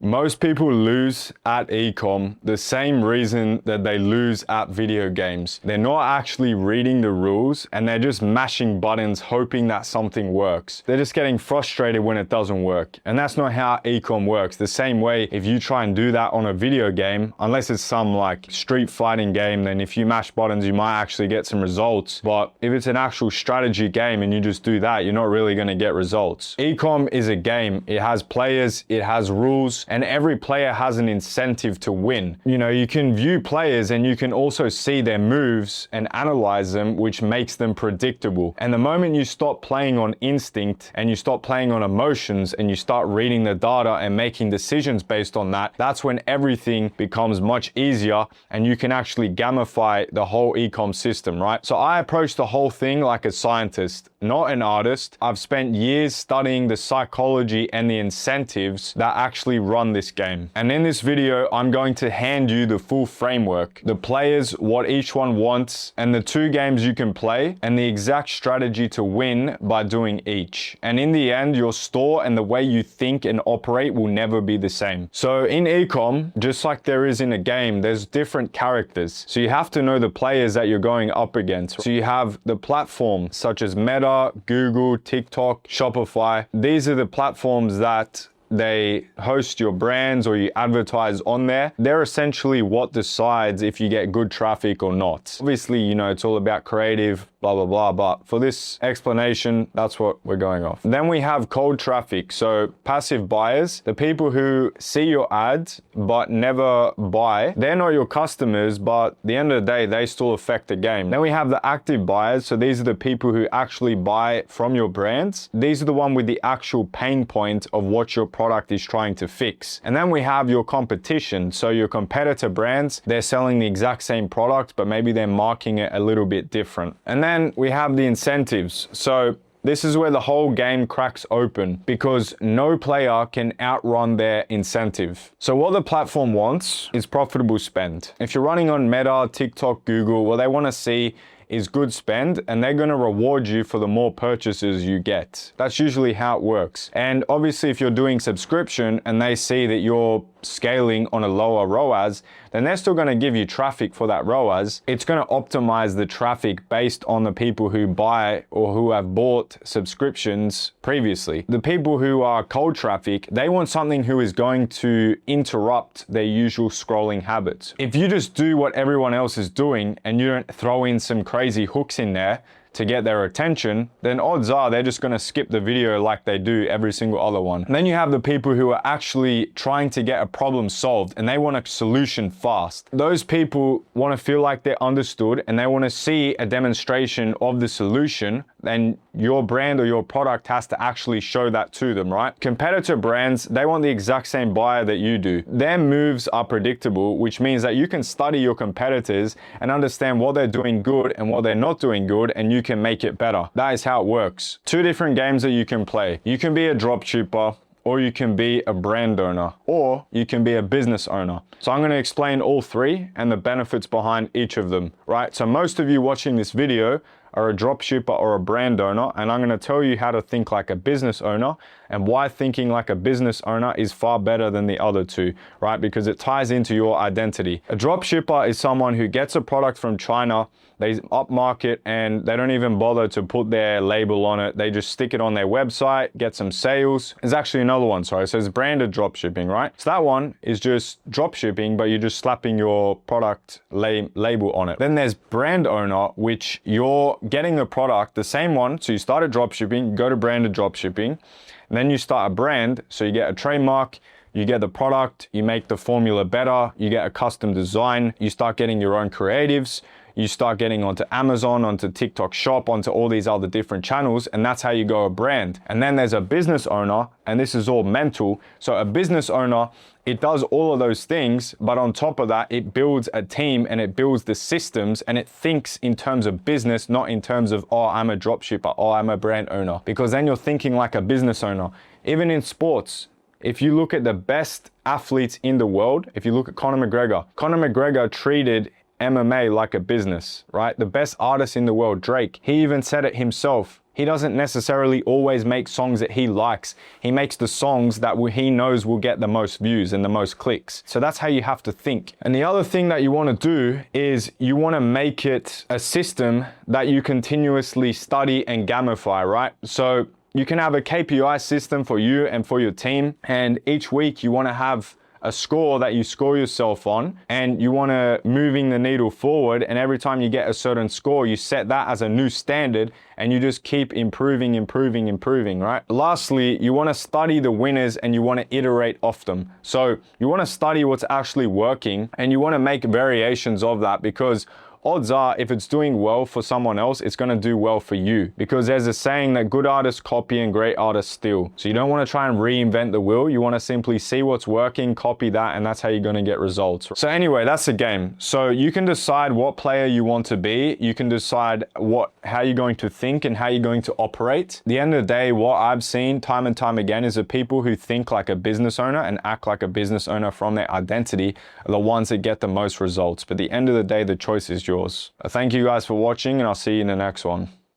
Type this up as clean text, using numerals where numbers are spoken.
Most people lose at ecom the same reason that they lose at video games. They're not actually reading the rules and they're just mashing buttons hoping that something works. They're just getting frustrated when it doesn't work. And that's not how ecom works. The same way, if you try and do that on a video game, unless it's some like street fighting game, then if you mash buttons, you might actually get some results. But if it's an actual strategy game and you just do that, you're not really going to get results. Ecom is a game. It has players, it has rules, and every player has an incentive to win. You know, you can view players and you can also see their moves and analyze them, which makes them predictable. And the moment you stop playing on instinct and you stop playing on emotions and you start reading the data and making decisions based on that, that's when everything becomes much easier and you can actually gamify the whole ecom system, right? So I approach the whole thing like a scientist, not an artist. I've spent years studying the psychology and the incentives that actually run this game. And in this video, I'm going to hand you the full framework, the players, what each one wants, and the two games you can play, and the exact strategy to win by doing each. And in the end, your store and the way you think and operate will never be the same. So in ecom, just like there is in a game, there's different characters. So you have to know the players that you're going up against. So you have the platforms such as Meta, Google, TikTok, Shopify. These are the platforms that they host your brands or you advertise on there. They're essentially what decides if you get good traffic or not. Obviously, you know, it's all about creative, blah, blah, blah, but for this explanation, that's what we're going off. Then we have cold traffic. So passive buyers, the people who see your ads but never buy. They're not your customers, but at the end of the day, they still affect the game. Then we have the active buyers. So these are the people who actually buy from your brands. These are the one with the actual pain point of what your product is trying to fix. And then we have your competition. So your competitor brands, they're selling the exact same product, but maybe they're marking it a little bit different. And then we have the incentives. So this is where the whole game cracks open because no player can outrun their incentive. So what the platform wants is profitable spend. If you're running on Meta, TikTok, Google, what they want to see is good spend, and they're going to reward you for the more purchases you get. That's usually how it works. And obviously if you're doing subscription and they see that you're scaling on a lower ROAS, then they're still going to give you traffic for that ROAS. It's going to optimize the traffic based on the people who buy or who have bought subscriptions previously. The people who are cold traffic, they want something who is going to interrupt their usual scrolling habits. If you just do what everyone else is doing and you don't throw in some crazy hooks in there to get their attention, then odds are they're just going to skip the video like they do every single other one. And then you have the people who are actually trying to get a problem solved and they want a solution fast. Those people want to feel like they're understood and they want to see a demonstration of the solution, and your brand or your product has to actually show that to them, right? Competitor brands, they want the exact same buyer that you do. Their moves are predictable, which means that you can study your competitors and understand what they're doing good and what they're not doing good, and you can make it better. That is how it works. Two different games that you can play. You can be a dropshipper, or you can be a brand owner, or you can be a business owner. So I'm going to explain all three and the benefits behind each of them, right? So most of you watching this video are a dropshipper or a brand owner, and I'm going to tell you how to think like a business owner and why thinking like a business owner is far better than the other two, right? Because it ties into your identity. A dropshipper is someone who gets a product from China, they upmarket and they don't even bother to put their label on it. They just stick it on their website, get some sales. There's actually another one, sorry. So it's branded dropshipping, right? So that one is just dropshipping, but you're just slapping your product label on it. Then there's brand owner, which you're getting the product, the same one. So you started dropshipping, go to branded dropshipping, and then you start a brand. So you get a trademark, you get the product, you make the formula better, you get a custom design, you start getting your own creatives, you start getting onto Amazon, onto TikTok Shop, onto all these other different channels, and that's how you go a brand. And then there's a business owner, and this is all mental. So a business owner, it does all of those things, but on top of that, it builds a team and it builds the systems and it thinks in terms of business, not in terms of, oh, I'm a dropshipper, oh, I'm a brand owner, because then you're thinking like a business owner. Even in sports, if you look at the best athletes in the world, if you look at Conor McGregor treated MMA like a business, right? The best artist in the world, Drake, he even said it himself. He doesn't necessarily always make songs that he likes. He makes the songs that he knows will get the most views and the most clicks. So that's how you have to think. And the other thing that you want to do is you want to make it a system that you continuously study and gamify, right? So you can have a KPI system for you and for your team. And each week you want to have a score that you score yourself on, and you want to moving the needle forward, and every time you get a certain score, you set that as a new standard, and you just keep improving, right? Lastly, you want to study the winners and you want to iterate off them. So you want to study what's actually working and you want to make variations of that, because odds are if it's doing well for someone else, it's going to do well for you, because there's a saying that good artists copy and great artists steal. So you don't want to try and reinvent the wheel. You want to simply see what's working, copy that, and that's how you're going to get results. So anyway, that's the game. So you can decide what player you want to be. You can decide how you're going to think and how you're going to operate. At the end of the day, what I've seen time and time again is that people who think like a business owner and act like a business owner from their identity are the ones that get the most results. But at the end of the day, the choice is yours. Thank you guys for watching, and I'll see you in the next one.